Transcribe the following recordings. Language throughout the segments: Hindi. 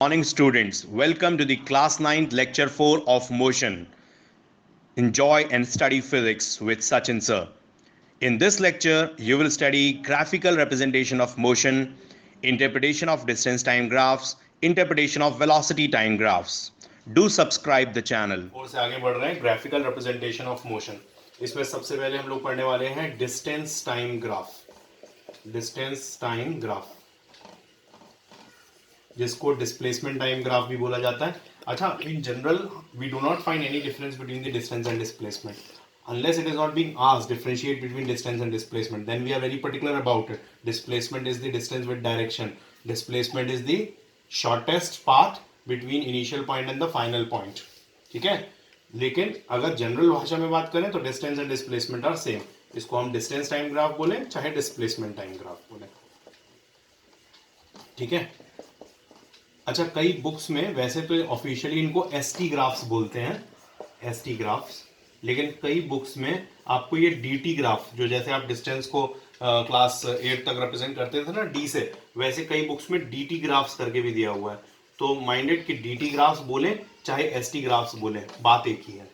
Morning students, welcome to the class 9th lecture 4 of motion. Enjoy and study physics with Sachin sir. In this lecture, you will study graphical representation of motion, interpretation of distance time graphs, interpretation of velocity time graphs. Do subscribe the channel. और से आगे बढ़ रहे हैं ग्राफिकल रिप्रेजेंटेशन ऑफ मोशन. इसमें सबसे पहले हम लोग पढ़ने वाले हैं distance time graph. Distance time graph जिसको डिस्प्लेसमेंट टाइम ग्राफ भी बोला जाता है. अच्छा, in general we do not find any difference between the distance and displacement unless it is not being asked differentiate between distance and displacement, then we are very particular about it. Displacement is the distance with direction. Displacement is the shortest path between initial point and the final point. ठीक है, लेकिन अगर जनरल भाषा में बात करें तो distance and displacement are same. इसको हम डिस्टेंस टाइम ग्राफ बोले चाहे डिस्प्लेसमेंट टाइम ग्राफ बोले. ठीक है. अच्छा, कई बुक्स में वैसे तो ऑफिशियली इनको एसटी ग्राफ्स बोलते हैं, एसटी ग्राफ्स, लेकिन कई बुक्स में आपको ये डीटी ग्राफ, जो जैसे आप डिस्टेंस को क्लास 8 तक रिप्रेजेंट करते थे ना डी से, वैसे कई बुक्स में डीटी ग्राफ्स करके भी दिया हुआ है. तो माइंडेड कि डीटी ग्राफ्स बोले चाहे एसटी ग्राफ्स बोले, बात एक ही है.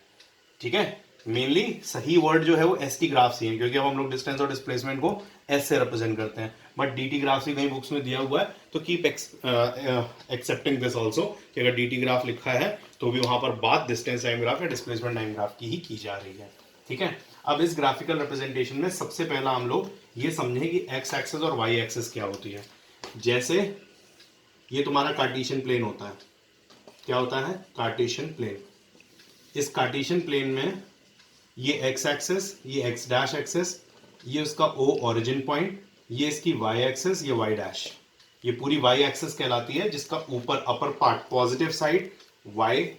ठीक है, मेनली सही वर्ड जो है वो एसटी ग्राफ्स ही है, क्योंकि अब हम लोग डिस्टेंस और डिस्प्लेसमेंट को एस से रिप्रेजेंट करते हैं. बट डीटी ग्राफ्स भी कई बुक्स में दिया हुआ है, तो कीप एक्सेप्टिंग दिस ऑल्सो कि अगर डीटी ग्राफ लिखा है तो भी वहां पर बात डिस्टेंस टाइम ग्राफ या डिस्प्लेसमेंट टाइम ग्राफ की ही की जा रही है. ठीक है. अब इस ग्राफिकल रिप्रेजेंटेशन में सबसे पहला हम लोग ये समझें कि एक्स एक्सिस और वाई एक्सिस क्या होती है. जैसे ये तुम्हारा कार्टेशियन प्लेन होता है. क्या होता है? Cartesian plane. इस कार्टेशियन प्लेन में ये एक्स एक्सिस, ये एक्स डैश एक्सिस, ये उसका ओ ओरिजिन पॉइंट, ये इसकी वाई एक्सिस, ये वाई डैश, ये पूरी वाई एक्सिस कहलाती है, जिसका ऊपर upper part positive side Y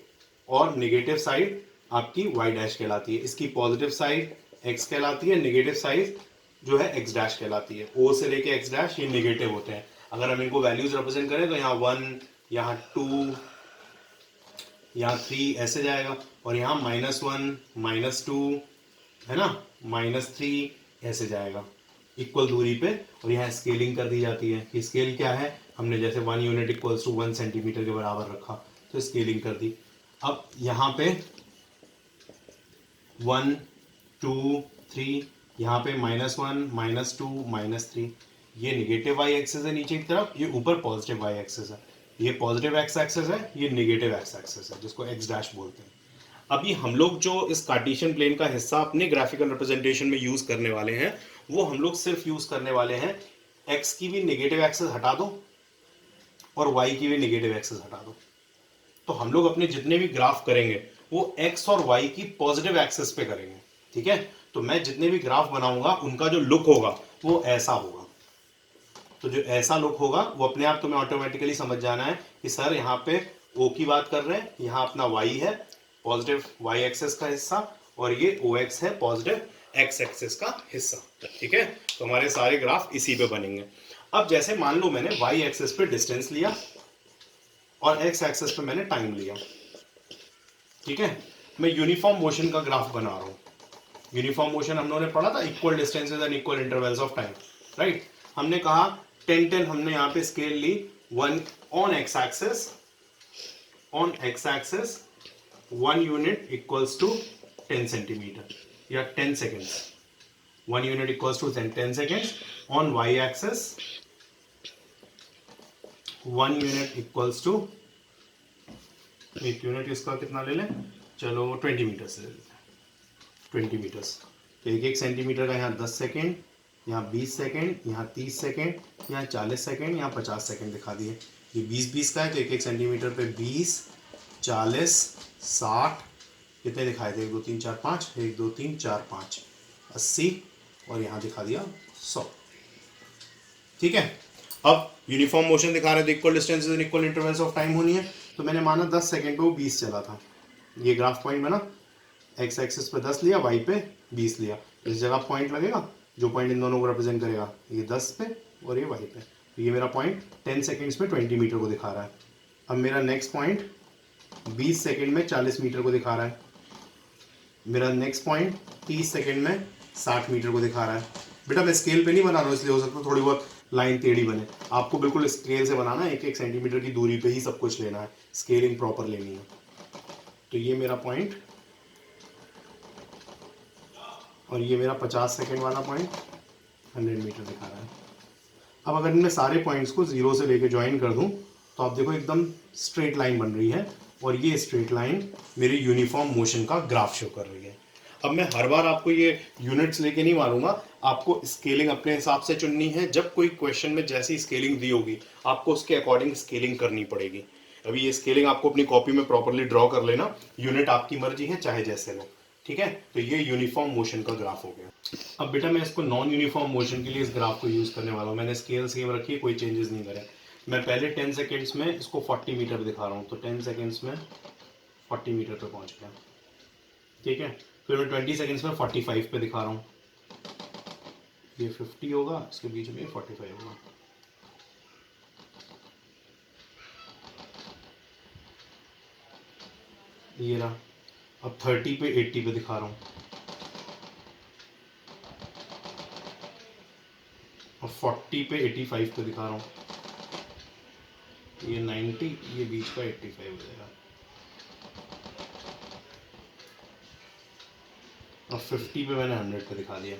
और नेगेटिव साइड आपकी वाई डैश कहलाती है. इसकी पॉजिटिव साइड एक्स कहलाती है, नेगेटिव साइड जो है एक्स डैश कहलाती है. ओ से लेके एक्स डैश ये नेगेटिव होते हैं. अगर हम इनको वैल्यूज रिप्रेजेंट करें तो यहाँ 1, यहाँ 2, यहाँ 3 ऐसे जाएगा, और यहाँ -1, -2 है ना, -3 ऐसे जाएगा इक्वल दूरी पे. और यहाँ स्केलिंग कर दी जाती है कि स्केल क्या है, हमने जैसे 1 यूनिट इक्वल्स टू 1 सेंटीमीटर के बराबर रखा, तो स्केलिंग कर दी. अब यहाँ पे 1, 2, 3, यहाँ पे -1, -2, -3, ये नेगेटिव वाई एक्सिस है नीचे की तरफ, ये ऊपर पॉजिटिव वाई एक्सिस है. ये पॉजिटिव एक्स एक्सिस है, ये नेगेटिव एक्स एक्सिस है, जिसको एक्स डैश बोलते हैं. अभी हम लोग जो इस कार्टेशियन प्लेन का हिस्सा अपने ग्राफिकल रिप्रेजेंटेशन में यूज करने वाले हैं, वो हम लोग सिर्फ यूज करने वाले हैं एक्स की भी नेगेटिव एक्सिस हटा दो और वाई की भी नेगेटिव एक्सिस हटा दो. तो हम लोग अपने जितने भी ग्राफ करेंगे वो एक्स और वाई की पॉजिटिव एक्सिस पे करेंगे. ठीक है. तो मैं जितने भी ग्राफ बनाऊंगा उनका जो लुक होगा वो ऐसा होगा. तो जो ऐसा लुक होगा वो अपने आप तुम्हें ऑटोमेटिकली समझ जाना है कि सर यहाँ पे ओ की बात कर रहे हैं, यहाँ अपना वाई है पॉजिटिव वाई एक्सिस का हिस्सा, और ये ओ एक्स है पॉजिटिव एक्स एक्सिस का हिस्सा. ठीक है. तो हमारे सारे ग्राफ इसी पे बनेंगे. अब जैसे मान लो मैंने वाई एक्सिस पे डिस्टेंस लिया और एक्स एक्सिस पे मैंने टाइम लिया. ठीक है. मैं यूनिफॉर्म मोशन का ग्राफ बना रहा हूं. यूनिफॉर्म मोशन हम लोगों ने पढ़ा था, equal distances and equal intervals of time, right. हमने कहा 10 हमने यहाँ पे स्केल ली, 1 on X axis 1 unit equals to 10 centimetre या 10 seconds. 1 unit equals to 10 seconds. On Y axis 1 unit equals to, एक यूनिट इसका कितना ले लें, चलो 20 मीटर्स ले लेते हैं. 20 मीटर्स तो एक सेंटीमीटर का यहाँ 10 सेकेंड, यहाँ 20 सेकेंड, यहाँ 30 सेकेंड, यहाँ 40 सेकेंड, यहाँ 50 सेकेंड दिखा दिए. ये 20-20 का है तो एक सेंटीमीटर पे 20, 40, 60 कितने दिखाए थे, 1 2 3 4 5, 1 2 3 4 5, 80, और यहाँ दिखा दिया 100. ठीक है. अब यूनिफॉर्म मोशन दिखा रहे थे, equal distances and equal intervals of time होनी है. तो मैंने माना 10 सेकेंड पे वो 20 चला था. ये ग्राफ पॉइंट बना, एक्स एक्सिस पे 10 लिया, वाई पे 20 लिया. इस जगह पॉइंट लगेगा, जो पॉइंट इन दोनों को रिप्रेजेंट करेगा, ये 10 पे और ये वाई पे. तो ये मेरा पॉइंट 10 सेकेंड्स में 20 मीटर को दिखा रहा है. अब मेरा नेक्स्ट पॉइंट 20 सेकेंड में 40 मीटर को दिखा रहा है. मेरा नेक्स्ट पॉइंट 30 सेकेंड में 60 मीटर को दिखा रहा है. बेटा मैं स्केल पे नहीं बना रहा हूँ, इसलिए हो सकता है थोड़ी बहुत लाइन टेढ़ी बने। आपको बिल्कुल स्केल से बनाना है, 1-1 सेंटीमीटर की दूरी पे ही सब कुछ लेना है, स्केलिंग प्रॉपर लेनी है। तो ये मेरा पॉइंट और ये मेरा 50 सेकेंड वाला पॉइंट 100 मीटर दिखा रहा है। अब अगर इनमें सारे पॉइंट्स को जीरो से लेके ज्वाइन कर दूं तो आप देखो एकदम स्ट्रेट लाइन बन रही है और ये स्ट्रेट लाइन मेरी यूनिफॉर्म मोशन का ग्राफ शो कर रही है। अब मैं हर बार आपको ये यूनिट्स लेके नहीं मारूंगा, आपको स्केलिंग अपने हिसाब से चुननी है। जब कोई क्वेश्चन में जैसी स्केलिंग दी होगी आपको उसके अकॉर्डिंग स्केलिंग करनी पड़ेगी। अभी ये स्केलिंग आपको अपनी कॉपी में प्रॉपरली ड्रॉ कर लेना, यूनिट आपकी मर्जी है चाहे जैसे लो, ठीक है। तो ये यूनिफॉर्म मोशन का ग्राफ हो गया। अब बेटा मैं इसको नॉन यूनिफॉर्म मोशन के लिए इस ग्राफ को यूज करने वाला हूँ। मैंने स्केल सेम रखी है, कोई चेंजेस नहीं करे। मैं पहले 10 सेकेंड्स में इसको 40 मीटर दिखा रहा हूँ, तो 10 सेकेंड्स में 40 मीटर पे पहुंच गया, ठीक है। फिर मैं 20 सेकेंड्स में 45 पे दिखा रहा हूँ, ये 50 होगा, इसके बीच में 45 होगा। ये रहा। अब 30 पे 80 पे दिखा रहा हूँ, और 40 पे 85 पे दिखा रहा हूँ, ये 90, ये बीच का 85 हो जाएगा। और 50 पे मैंने 100 पे दिखा दिया।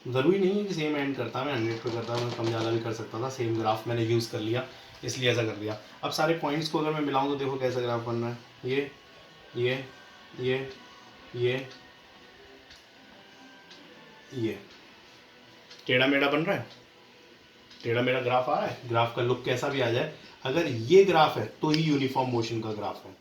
ज़रूरी नहीं है कि सेम एंड करता, मैं 100 पे करता, मैं कम ज़्यादा भी कर सकता था। सेम ग्राफ मैंने यूज़ कर लिया, इसलिए ऐसा कर दिया। अब सारे पॉइंट्स को अगर मैं मिलाऊं तो देखो कैसा ग्राफ बन रहा है। ये ये टेढ़ा मेढ़ा बन रहा है, टेढ़ा मेढ़ा ग्राफ आ रहा है। ग्राफ का लुक कैसा भी आ जाए, अगर ये ग्राफ है तो ही यूनिफॉर्म मोशन का ग्राफ है।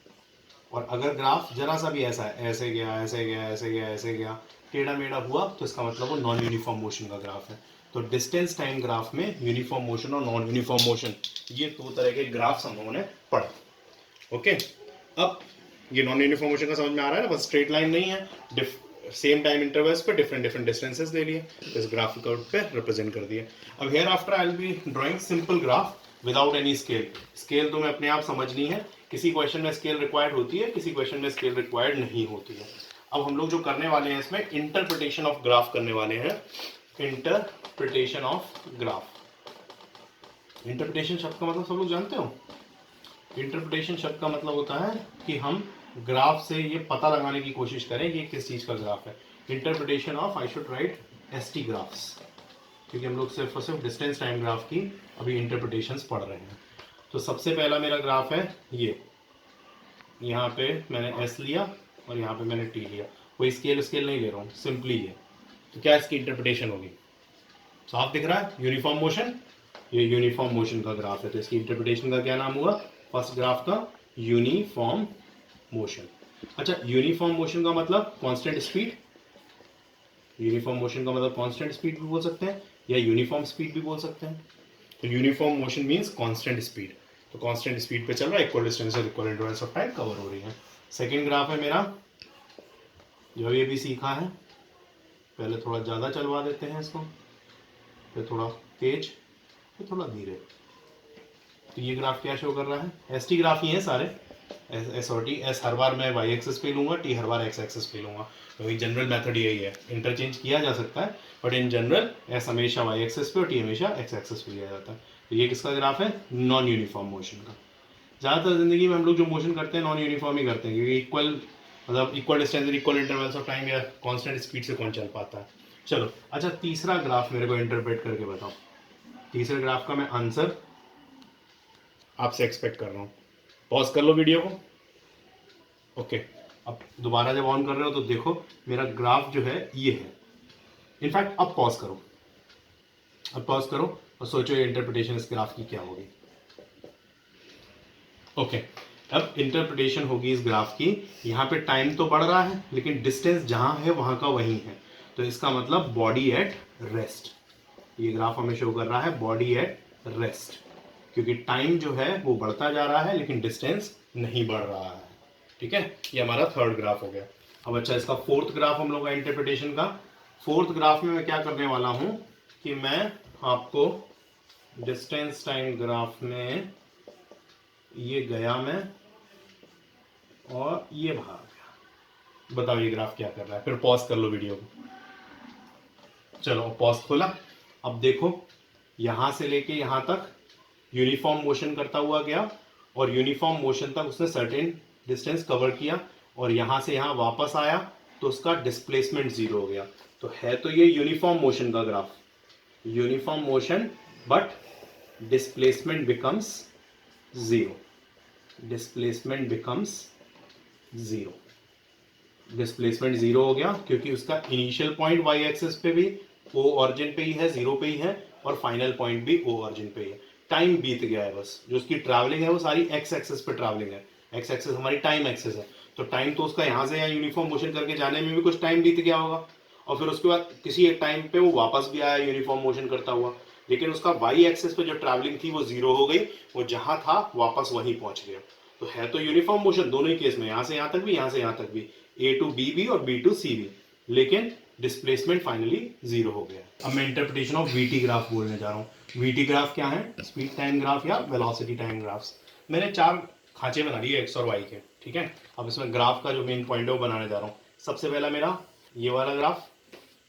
और अगर ग्राफ जरा सा भी ऐसा है, ऐसे गया ऐसे गया ऐसे गया ऐसे गया, टेढ़ा मेढ़ा हुआ, तो इसका मतलब वो नॉन यूनिफॉर्म मोशन का ग्राफ है। तो डिस्टेंस टाइम ग्राफ में यूनिफॉर्म मोशन और नॉन यूनिफॉर्म मोशन, ये दो तरह के ग्राफ्स हम लोगों ने पढ़े। ओके, अब ये नॉन यूनिफॉर्म मोशन का समझ में आ रहा है ना, बस स्ट्रेट लाइन नहीं है, सेम टाइम इंटरवल्स पे डिफरेंट डिफरेंट डिस्टेंसेस ले लिए, तो इस ग्राफिक आउट पे रिप्रेजेंट कर दिए। अब here after I will be drawing simple graph without any scale. Scale तो मैं अपने आप समझनी है, किसी क्वेश्चन में स्केल रिक्वायर्ड होती है, किसी क्वेश्चन में स्केल रिक्वायर्ड नहीं होती है। अब हम लोग जो करने वाले हैं इसमें इंटरप्रिटेशन ऑफ ग्राफ करने वाले हैं। इंटरप्रिटेशन ऑफ ग्राफ, इंटरप्रिटेशन शब्द का मतलब सब लोग जानते हो। इंटरप्रिटेशन शब्द का मतलब होता है कि हम ग्राफ से ये पता लगाने की कोशिश करें कि किस चीज़ का ग्राफ है। Interpretation of, I should write ST graphs, क्योंकि हम लोग सिर्फ और सिर्फ डिस्टेंस टाइम ग्राफ की अभी इंटरप्रिटेशंस पढ़ रहे हैं। तो सबसे पहला मेरा ग्राफ है ये, यहाँ पे मैंने एस लिया और यहाँ पे मैंने टी लिया, कोई स्केल नहीं ले रहा हूँ, सिंपली ये। तो क्या इसकी इंटरप्रिटेशन होगी, साफ दिख रहा है, यूनिफॉर्म मोशन, ये यूनिफॉर्म मोशन का ग्राफ है। तो इसकी इंटरप्रिटेशन का क्या नाम हुआ, फर्स्ट ग्राफ का यूनिफॉर्म मोशन। अच्छा, यूनिफॉर्म मोशन का मतलब कांस्टेंट स्पीड, यूनिफॉर्म मोशन का मतलब कांस्टेंट स्पीड भी बोल सकते हैं या यूनिफॉर्म स्पीड भी बोल सकते हैं। तो uniform motion means constant speed, तो कांस्टेंट स्पीड पे चल रहा है, इक्वल डिस्टेंस और equal intervals of time cover हो रही है। सेकंड ग्राफ है मेरा, जो ये भी सीखा है, पहले थोड़ा ज़्यादा चलवा देते हैं इसको, फिर थोड़ा तेज, फिर थोड़ा धीरे। तो ये ग्राफ क्या शो कर रहा है, एस टी ग्राफ ही है सारे, एस और टी। एस हर बार मैं वाई एक्सेस पे लूंगा, टी हर बार एक्स एक्सेस पे लूंगा, क्योंकि जनरल मेथड यही है। इंटरचेंज किया जा सकता है बट इन जनरल एस हमेशा वाई एक्सेस पे और टी हमेशा एक्स एक्सेस पे लिया जाता है। तो ये किसका ग्राफ है, नॉन यूनिफॉर्म मोशन का। ज़्यादातर जिंदगी में हम लोग जो मोशन करते हैं नॉन यूनिफॉर्म ही करते हैं, क्योंकि इक्वल मतलब equal distance equal intervals of time या कांस्टेंट स्पीड से कौन चल पाता है। चलो अच्छा, तीसरा ग्राफ मेरे को इंटरप्रेट करके बताओ। तीसरे ग्राफ का मैं आंसर आपसे एक्सपेक्ट कर रहा हूँ। पॉज कर लो वीडियो को। ओके, अब दोबारा जब ऑन कर रहे हो तो देखो मेरा ग्राफ जो है ये है। इनफैक्ट अब पॉज करो, अब पॉज करो और सोचो ये इंटरप्रिटेशन इस ग्राफ की क्या होगी। ओके, अब इंटरप्रिटेशन होगी इस ग्राफ की, यहाँ पे टाइम तो बढ़ रहा है लेकिन डिस्टेंस जहां है वहां का वही है, तो इसका मतलब बॉडी एट रेस्ट। ये ग्राफ हमें शो कर रहा है बॉडी एट रेस्ट, क्योंकि टाइम जो है वो बढ़ता जा रहा है लेकिन डिस्टेंस नहीं बढ़ रहा है। ठीक है, ये हमारा थर्ड ग्राफ हो गया। अब अच्छा, इसका फोर्थ ग्राफ हम लोग का इंटरप्रिटेशन का। फोर्थ ग्राफ में मैं क्या करने वाला हूं कि मैं आपको डिस्टेंस टाइम ग्राफ में ये गया मैं और ये बाहर आ गया। बताओ ये ग्राफ क्या कर रहा है, फिर पॉज कर लो वीडियो को। चलो पॉज खोला, अब देखो यहां से लेके यहां तक यूनिफॉर्म मोशन करता हुआ गया और यूनिफॉर्म मोशन तक उसने सर्टेन डिस्टेंस कवर किया और यहां से यहां वापस आया तो उसका डिस्प्लेसमेंट जीरो हो गया। तो है तो ये यूनिफॉर्म मोशन का graph, uniform motion, but displacement becomes zero, displacement becomes zero, displacement zero हो गया क्योंकि उसका इनिशियल पॉइंट वाई एक्सिस पे भी ओ ऑरिजिन पे ही है, जीरो पे ही है, और फाइनल पॉइंट भी ओ ऑरिजिन पे ही है। टाइम बीत गया है, बस जो उसकी ट्रैवलिंग है वो सारी एक्स एक्सिस पे ट्रैवलिंग है, एक्स एक्सिस हमारी टाइम एक्सिस है, तो टाइम तो उसका यहाँ से यहाँ यूनिफॉर्म मोशन करके जाने में भी कुछ टाइम बीत गया होगा, और फिर उसके बाद किसी एक टाइम पे वो वापस भी आया यूनिफॉर्म मोशन करता हुआ, लेकिन उसका वाई एक्सिस पे जो ट्रैवलिंग थी वो जीरो हो गई, वो जहां था वापस वहीं पहुंच गया। तो है तो यूनिफॉर्म मोशन दोनों ही केस में, यहां से यहां तक भी, यहां से यहां तक भी, ए टू बी भी और बी टू सी भी, लेकिन डिस्प्लेसमेंट फाइनली जीरो हो गया। अब मैं इंटरप्रिटेशन ऑफ वीटी ग्राफ बोलने जा रहा हूँ। वीटी ग्राफ क्या है? स्पीड टाइम ग्राफ या वेलोसिटी टाइम ग्राफ्स। मैंने 4 खांचे बना लिए एक्स और वाई के, ठीक है। अब इसमें ग्राफ का जो मेन पॉइंट है वो बनाने जा रहा हूँ। सबसे पहला मेरा ये वाला ग्राफ,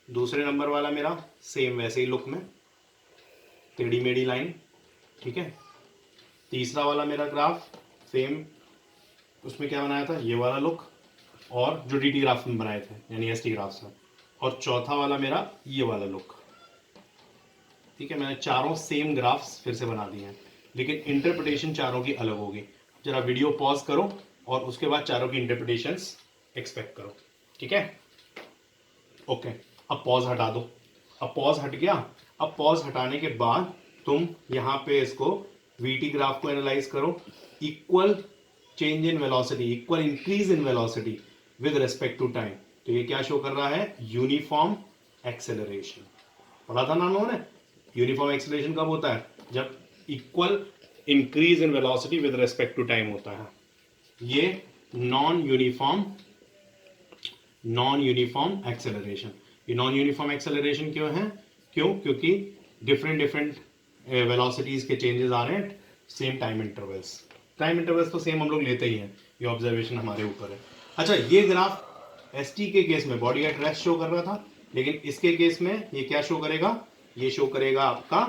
दूसरे नंबर वाला मेरा सेम वैसे ही लुक में टेढ़ी मेढ़ी लाइन, ठीक है। तीसरा वाला मेरा ग्राफ सेम, उसमें क्या बनाया था, ये वाला लुक, और जो डी टी ग्राफ में बनाए थे यानी एस टी ग्राफ्स में, और चौथा वाला मेरा ये वाला लुक, ठीक है। मैंने चारों सेम ग्राफ्स फिर से बना दिए हैं, लेकिन इंटरप्रिटेशन चारों की अलग होगी। जरा वीडियो पॉज करो और उसके बाद चारों की इंटरप्रिटेशंस एक्सपेक्ट करो, ठीक है। ओके, अब पॉज हटा दो। अब पॉज हट गया। अब पॉज हटाने के बाद तुम यहाँ पे इसको वीटी ग्राफ को एनालाइज करो। Equal change in velocity, equal increase in velocity with respect to time. तो ये क्या शो कर रहा है? Uniform acceleration. पढ़ा था ना उन्होंने? यूनिफॉर्म एक्सेलरेशन कब होता है? जब equal increase in velocity with respect to time होता है। ये नॉन यूनिफॉर्म एक्सेलरेशन। ये नॉन यूनिफॉर्म एक्सेलरेशन क्यों है? क्योंकि डिफरेंट वेलोसिटीज के चेंजेस आ रहे हैं same time intervals. Time intervals तो सेम हम लोग लेते ही हैं, ये ऑब्जर्वेशन हमारे ऊपर है। अच्छा, ये ग्राफ एसटी के केस में बॉडी एट रेस्ट शो कर रहा था, लेकिन इसके केस में ये क्या शो करेगा? ये शो करेगा आपका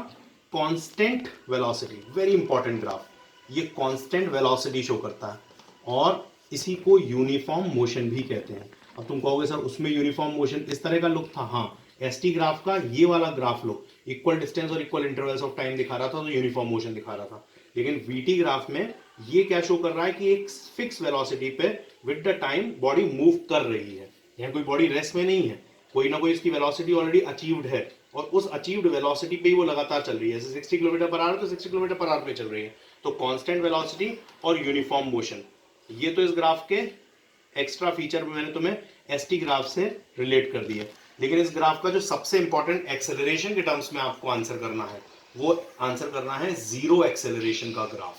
constant velocity. Very important graph, ये कांस्टेंट वेलोसिटी शो करता है और इसी को यूनिफॉर्म मोशन भी कहते हैं। अब तुम कहोगे सर उसमें यूनिफॉर्म मोशन इस तरह का लुक था। हाँ, एसटी ग्राफ का ये वाला ग्राफ लुक इक्वल डिस्टेंस और इक्वल इंटरवल्स ऑफ टाइम दिखा रहा था, तो यूनिफॉर्म मोशन दिखा रहा था। लेकिन वीटी ग्राफ में ये क्या शो कर रहा है कि एक फिक्स वेलोसिटी पे with the time body move कर रही है। यहाँ कोई बॉडी रेस्ट में नहीं है, कोई ना कोई इसकी वेलोसिटी ऑलरेडी अचीव्ड है और उस अचीव्ड वेलोसिटी पे ही वो लगातार चल रही है। जैसे 60 किलोमीटर पर आवर तो 60 किलोमीटर पर आवर पे चल रही है। तो कांस्टेंट वेलोसिटी और यूनिफॉर्म मोशन, ये तो इस ग्राफ के एक्स्ट्रा फीचर मैंने तुम्हें एसटी ग्राफ से रिलेट कर दिया। लेकिन इस ग्राफ का जो सबसे इंपॉर्टेंट एक्सेलरेशन के टर्म्स में आपको आंसर करना है, वो आंसर करना है जीरो एक्सेलरेशन का ग्राफ।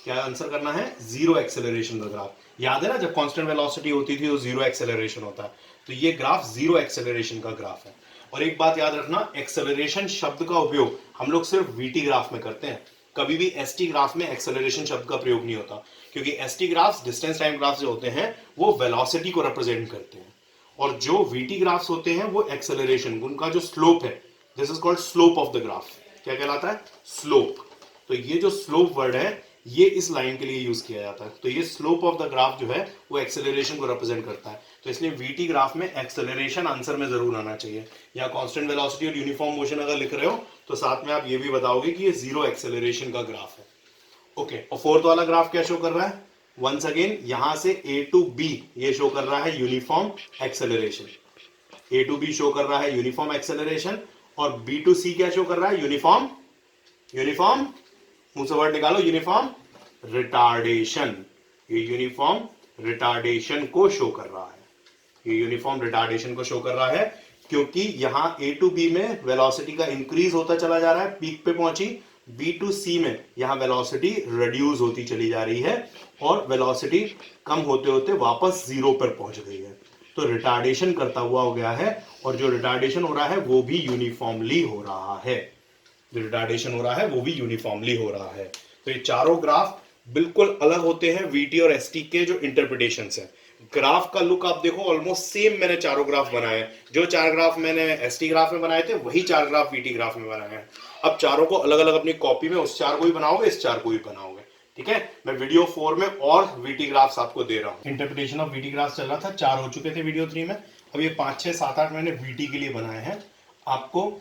क्या आंसर करना है? जीरो एक्सेलरेशन का ग्राफ। याद है ना, जब कांस्टेंट वेलोसिटी होती थी तो जीरो एक्सेलरेशन होता है। तो ये ग्राफ जीरो एक्सेलरेशन का ग्राफ है। और एक बात याद रखना, एक्सेलरेशन शब्द का उपयोग हम लोग सिर्फ वीटी ग्राफ में करते हैं, कभी भी एसटी ग्राफ में एक्सेलरेशन शब्द का प्रयोग नहीं होता, क्योंकि ST graphs, distance time graphs जो होते हैं वो वेलोसिटी को रिप्रेजेंट करते हैं, और जो वीटी ग्राफ्स होते हैं वो एक्सेलरेशन, उनका जो स्लोप है, this is called slope of the graph. क्या कहलाता है? स्लोप। तो ये जो स्लोप वर्ड है ये इस लाइन के लिए यूज किया जाता है। तो ये स्लोप ऑफ द ग्राफ जो है वो एक्सेलरेशन को रिप्रेजेंट करता है। तो इसलिए वीटी ग्राफ में एक्सेलरेशन आंसर में जरूर आना चाहिए। या कांस्टेंट वेलोसिटी और यूनिफॉर्म मोशन अगर लिख रहे हो तो साथ में आप ये भी बताओगे कि ये जीरो एक्सेलरेशन का ग्राफ है। ओके, और फोर्थ वाला ग्राफ क्या शो कर रहा है? वंस अगेन यहां से ए टू बी ये शो कर रहा है uniform acceleration. A to B show कर रहा है यूनिफॉर्म एक्सेलरेशन, और बी टू सी क्या शो कर रहा है? यूनिफॉर्म मुंह से वर्ड निकालो, यूनिफॉर्म रिटार्डेशन। ये यूनिफॉर्म रिटार्डेशन को शो कर रहा है, ये यूनिफॉर्म रिटार्डेशन को शो कर रहा है, क्योंकि यहां ए टू बी में वेलोसिटी का इंक्रीज होता चला जा रहा है, पीक पे पहुंची। बी टू सी में यहां वेलोसिटी रिड्यूस होती चली जा रही है और वेलोसिटी कम होते होते वापस जीरो पर पहुंच गई है। तो रिटार्डेशन करता हुआ हो गया है, और जो रिटार्डेशन हो रहा है वो भी यूनिफॉर्मली हो रहा है। जो रिटार्डेशन हो रहा है वो भी यूनिफॉर्मली हो रहा है। तो ये चारों ग्राफ बिल्कुल अलग होते हैं वीटी और एसटी के जो इंटरप्रिटेशंस हैं। ग्राफ का लुक आप देखो, ऑलमोस्ट सेम मैंने चारों ग्राफ बनाए हैं। जो 4 ग्राफ मैंने एसटी ग्राफ में बनाए थे वही 4 ग्राफ वीटी ग्राफ में बनाए हैं। अब चारों को अलग अलग अपनी कॉपी में उस 4 को भी बनाओगे, इस 4 को भी बनाओगे, ठीक है। मैं वीडियो 4 में और वीटी ग्राफ्स आपको दे रहा हूं। इंटरप्रिटेशन ऑफ वीटी ग्राफ्स चल रहा था, 4 हो चुके थे वीडियो 3 में। अब ये 5, 6, 7, 8 मैंने वीटी के लिए बनाए हैं। आपको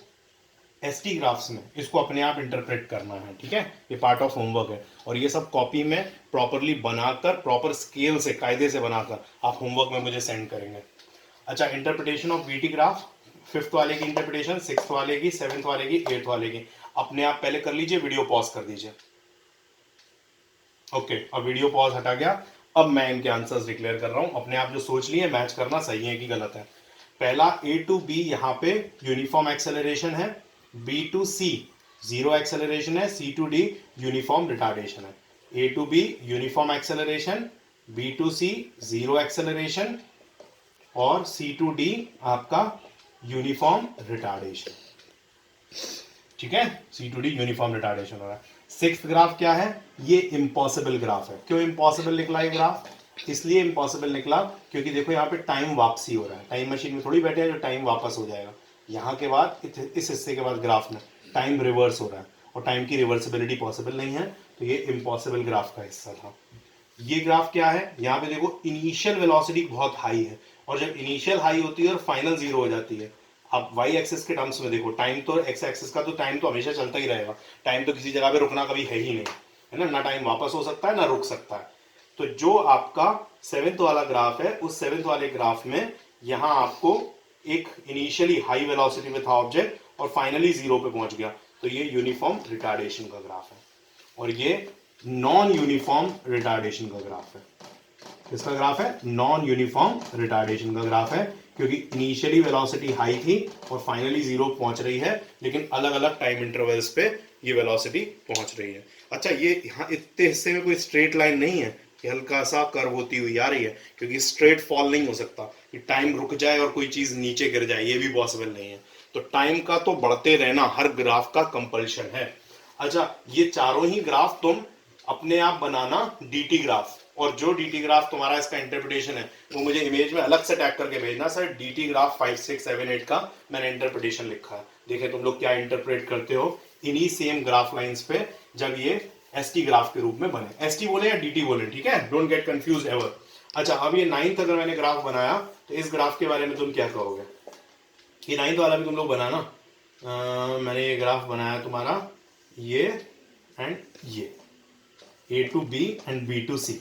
एसटी ग्राफ्स में इसको अपने आप इंटरप्रेट करना है, ठीक है। ये पार्ट ऑफ होमवर्क है और ये सब कॉपी में प्रॉपरली बनाकर, प्रॉपर स्केल से, कायदे से बनाकर आप होमवर्क में मुझे सेंड करेंगे। अच्छा, interpretation of VT graph, 5th वाले की इंटरप्रिटेशन, 6th वाले की, 7th वाले की, 8th वाले की अपने आप पहले कर लीजिए, वीडियो पॉज कर दीजिए। ओके, अब वीडियो पॉज हटा गया। अब मैं इनके आंसर्स डिक्लेयर कर रहा हूं। अपने आप जो सोच लिए मैच करना सही है कि गलत है। पहला ए टू बी, यहां पे यूनिफॉर्म एक्सेलरेशन है। B to C zero acceleration है। C to D uniform retardation है। A to B uniform acceleration, B to C zero acceleration और सी टू डी आपका यूनिफॉर्म रिटार्डेशन, ठीक है। C to D uniform retardation हो रहा है। 6th ग्राफ क्या है? ये इम्पॉसिबल ग्राफ है। क्यों इम्पॉसिबल निकला ये ग्राफ? इसलिए इम्पॉसिबल निकला क्योंकि देखो यहाँ पे टाइम वापसी हो रहा है। टाइम मशीन में थोड़ी बैठे हैं जो टाइम वापस हो जाएगा। यहाँ के बाद इस हिस्से के बाद ग्राफ में टाइम रिवर्स हो रहा है और टाइम की रिवर्सिबिलिटी पॉसिबल नहीं है, तो ये इम्पॉसिबल ग्राफ का हिस्सा था। ये ग्राफ क्या है? यहाँ पे देखो इनिशियल वेलोसिटी बहुत हाई है और जब इनिशियल हाई होती है और फाइनल जीरो हो जाती है। अब वाई एक्सिस के टर्म्स में देखो, टाइम तो एक्स एक्सिस का तो टाइम तो हमेशा चलता ही रहेगा। टाइम तो किसी जगह पे रुकना कभी है ही नहीं, है ना टाइम वापस हो सकता है ना रुक सकता है। तो जो आपका 7th वाला ग्राफ है, उस 7th वाले ग्राफ में यहां आपको एक इनिशियली हाई वेलोसिटी में था ऑब्जेक्ट और फाइनली जीरो पे पहुंच गया, तो ये यूनिफॉर्म रिटार्डेशन का ग्राफ है। और ये नॉन यूनिफॉर्म रिटार्डेशन का ग्राफ है। किसका ग्राफ है? नॉन यूनिफॉर्म रिटार्डेशन का ग्राफ है, क्योंकि इनिशियली वेलोसिटी हाई थी और फाइनली जीरो पहुंच रही है, लेकिन अलग अलग टाइम इंटरवल्स पे ये वेलोसिटी पहुंच रही है। अच्छा, ये यहाँ इतने हिस्से में कोई स्ट्रेट लाइन नहीं है, ये हल्का सा कर्व होती हुई आ रही है, क्योंकि स्ट्रेट फॉल नहीं हो सकता कि टाइम रुक जाए और कोई चीज नीचे गिर जाए, ये भी पॉसिबल नहीं है। तो टाइम का तो बढ़ते रहना हर ग्राफ का कंपल्शन है। अच्छा, ये चारों ही ग्राफ तुम अपने आप बनाना डीटी ग्राफ, और जो डीटी ग्राफ तुम्हारा इसका इंटरप्रिटेशन है वो मुझे इमेज में अलग से टैग करके भेजना। सर डीटी ग्राफ 5, 6, 7, 8 का मैंने इंटरप्रिटेशन लिखा है, देखें तुम लोग क्या इंटरप्रेट करते हो इन्हीं सेम ग्राफ लाइंस पे जब ये एसटी ग्राफ के रूप में बने। एसटी बोले या डीटी बोले, ठीक है, डोंट गेट कंफ्यूज एवर। अच्छा, अब ये 9th अगर मैंने ग्राफ बनाया तो इस ग्राफ के बारे में तुम क्या कहोगे? ये 9th वाला भी तुम लोग बनाना। मैंने ये ग्राफ बनाया तुम्हारा ये एंड ये, A to B and B to C.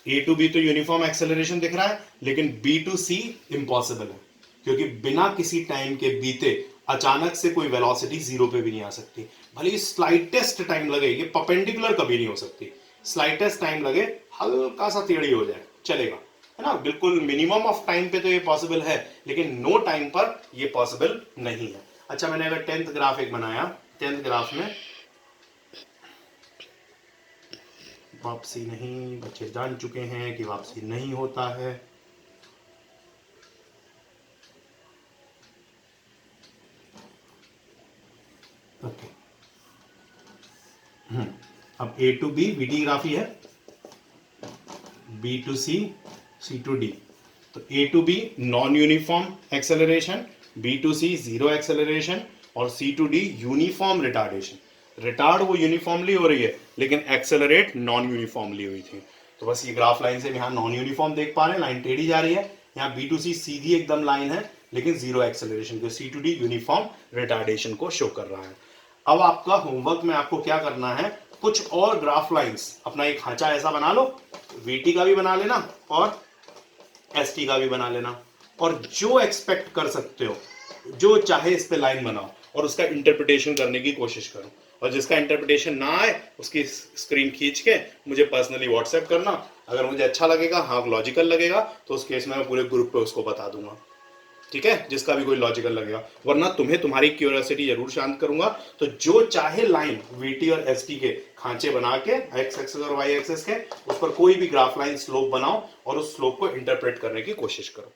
A to B तो यूनिफॉर्म एक्सेलरेशन दिख रहा है, लेकिन बी टू सी इम्पॉसिबल है, क्योंकि बिना किसी टाइम के बीते अचानक से कोई वेलोसिटी जीरो पे भी नहीं आ सकती। भले स्लाइटेस्ट टाइम लगे, ये परपेंडिकुलर कभी नहीं हो सकती। स्लाइटेस्ट टाइम लगे, हल्का सा टेढ़ी हो जाए चलेगा, है ना। बिल्कुल मिनिमम ऑफ टाइम पे तो ये पॉसिबल है, लेकिन नो टाइम पर ये पॉसिबल नहीं है। अच्छा, मैंने अगर 10th ग्राफ एक बनाया, 10th ग्राफ में वापसी नहीं, बच्चे जान चुके हैं कि वापसी नहीं होता है। ओके, अब A to B VT graph ही है, B to C, C to D. तो A to B non uniform acceleration, B to C zero acceleration और C to D uniform retardation. Retard वो यूनिफॉर्मली हो रही है, लेकिन एक्सेलरेट नॉन यूनिफॉर्मली हुई थी। तो बस ये ग्राफ लाइन से यहाँ नॉन यूनिफॉर्म देख पा रहे हैं, लाइन टेढ़ी जा रही है। यहाँ बी टू सी सीधी एकदम लाइन है, लेकिन जीरो एक्सेलरेशन, तो सी टू डी यूनिफॉर्म रिटार्डेशन को शो कर रहा है। अब आपका होमवर्क में आपको क्या करना है, कुछ और ग्राफ लाइंस अपना एक खांचा ऐसा बना लो, वीटी का भी बना लेना और एसटी का भी बना लेना, और जो एक्सपेक्ट कर सकते हो, जो चाहे इस पे लाइन बनाओ और उसका इंटरप्रिटेशन करने की कोशिश करो। और जिसका इंटरप्रिटेशन ना आए उसकी स्क्रीन खींच के मुझे पर्सनली व्हाट्सएप करना। अगर मुझे अच्छा लगेगा, हाँ लॉजिकल लगेगा, तो उस केस में मैं पूरे ग्रुप पे उसको बता दूंगा, ठीक है, जिसका भी कोई लॉजिकल लगेगा। वरना तुम्हें तुम्हारी क्यूरियोसिटी जरूर शांत करूंगा। तो जो चाहे लाइन वीटी और एसटी के खांचे बना के एक्स एक्सिस और वाई एक्सिस के उस पर कोई भी ग्राफ लाइन स्लोप बनाओ और उस स्लोप को इंटरप्रेट करने की कोशिश करो।